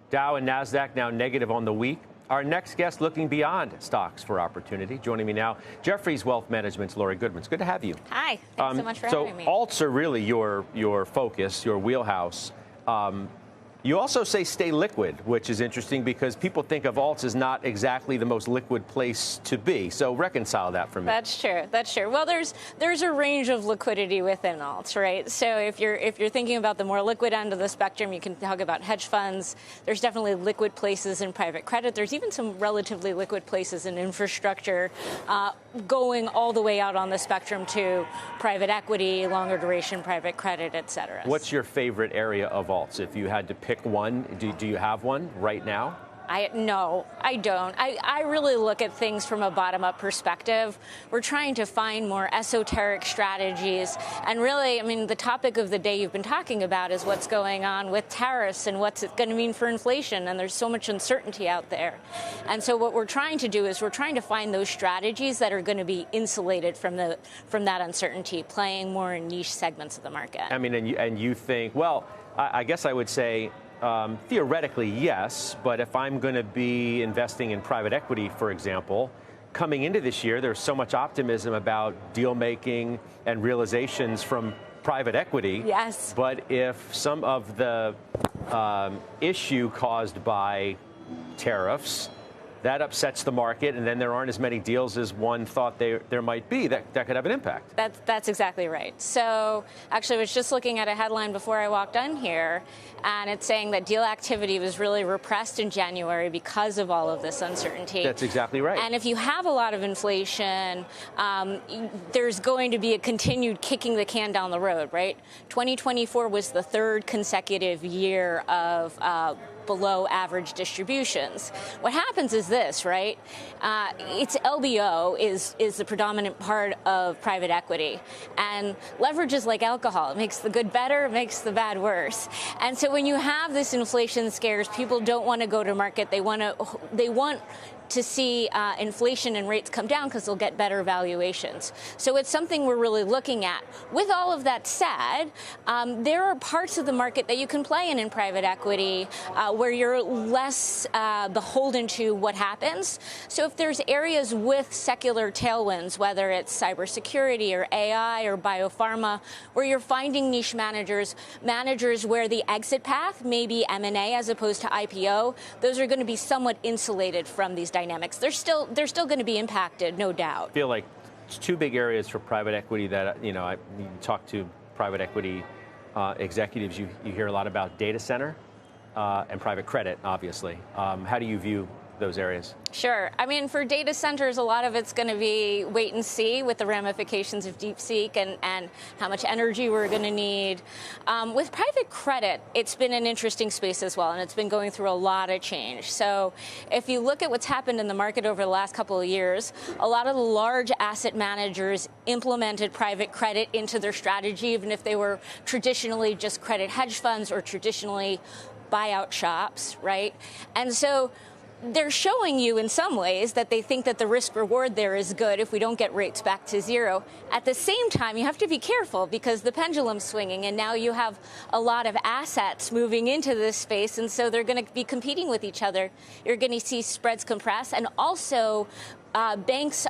Dow and NASDAQ now negative on the week. Our next guest looking beyond stocks for opportunity. Joining me now, Jefferies Wealth Management's Laurie Goodman. It's good to have you. Hi, thanks so much for having me. So alts are really your focus, your wheelhouse. You also say stay liquid, which is interesting because people think of alts as not exactly the most liquid place to be. So reconcile that for me. That's true. That's true. Well, there's a range of liquidity within alts, right? So if you're thinking about the more liquid end of the spectrum, you can talk about hedge funds. There's definitely liquid places in private credit. There's even some relatively liquid places in infrastructure, going all the way out on the spectrum to private equity, longer duration private credit, et cetera. What's your favorite area of alts? If you had to pick one, do you have one right now? No, I don't. I really look at things from a bottom-up perspective. We're trying to find more esoteric strategies. And really, I mean, the topic of the day you've been talking about is what's going on with tariffs and what's it going to mean for inflation. And there's so much uncertainty out there. And so what we're trying to do is we're trying to find those strategies that are going to be insulated from that uncertainty, playing more in niche segments of the market. I mean, and you think, well, I guess I would say, theoretically, yes, but if I'm going to be investing in private equity, for example, coming into this year, there's so much optimism about deal making and realizations from private equity. Yes. But if some of the issue caused by tariffs, that upsets the market, and then there aren't as many deals as one thought there might be, that could have an impact. That's exactly right. So actually, I was just looking at a headline before I walked on here, and it's saying that deal activity was really repressed in January because of all of this uncertainty. That's exactly right. And if you have a lot of inflation, there's going to be a continued kicking the can down the road, right? 2024 was the third consecutive year of below average distributions. What happens is this, right? It's LBO is the predominant part of private equity. And leverage is like alcohol. It makes the good better, it makes the bad worse. And so when you have this inflation scares, people don't want to go to market. They want to see inflation and rates come down because they'll get better valuations. So it's something we're really looking at. With all of that said, there are parts of the market that you can play in private equity where you're less beholden to what happens. So if there's areas with secular tailwinds, whether it's cybersecurity or AI or biopharma, where you're finding niche managers where the exit path may be M&A as opposed to IPO, those are going to be somewhat insulated from these dynamics. They're still going to be impacted, no doubt. I feel like two big areas for private equity that, you talk to private equity executives, you hear a lot about data center and private credit, obviously. How do you view those areas? Sure. I mean, for data centers, a lot of it's going to be wait and see with the ramifications of DeepSeek and how much energy we're going to need. With private credit, it's been an interesting space as well, and it's been going through a lot of change. So if you look at what's happened in the market over the last couple of years, a lot of the large asset managers implemented private credit into their strategy, even if they were traditionally just credit hedge funds or traditionally buyout shops, right? And so they're showing you in some ways that they think that the risk reward there is good if we don't get rates back to zero. At the same time, you have to be careful because the pendulum's swinging, and now you have a lot of assets moving into this space, and so they're going to be competing with each other. You're going to see spreads compress, and also banks.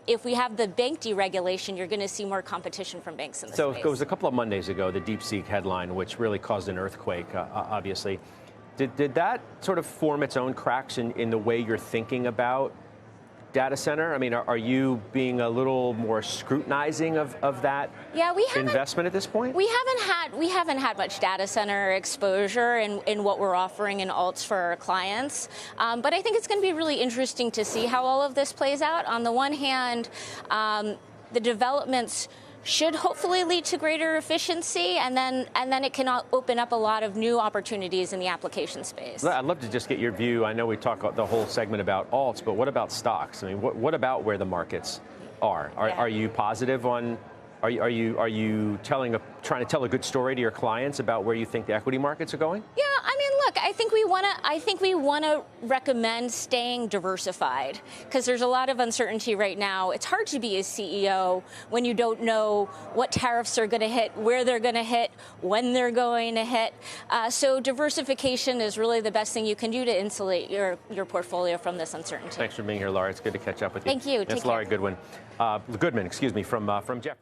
If we have the bank deregulation, you're going to see more competition from banks in this space. So it was a couple of Mondays ago, the DeepSeek headline, which really caused an earthquake, obviously. Did that sort of form its own cracks in the way you're thinking about data center? I mean, are you being a little more scrutinizing of that investment at this point? We haven't had much data center exposure in what we're offering in alts for our clients. But I think it's going to be really interesting to see how all of this plays out. On the one hand, the developments should hopefully lead to greater efficiency, and then it can open up a lot of new opportunities in the application space. I'd love to just get your view. I know we talk the whole segment about alts, but what about stocks? I mean, what about where the markets are? Are you positive on? Are you trying to tell a good story to your clients about where you think the equity markets are going? Yeah, I mean, look, Look, I think we want to recommend staying diversified because there's a lot of uncertainty right now. It's hard to be a CEO when you don't know what tariffs are going to hit, where they're going to hit, when they're going to hit. So diversification is really the best thing you can do to insulate your portfolio from this uncertainty. Thanks for being here, Laurie. It's good to catch up with you. Thank you. That's Laurie Goodman, from Jefferies.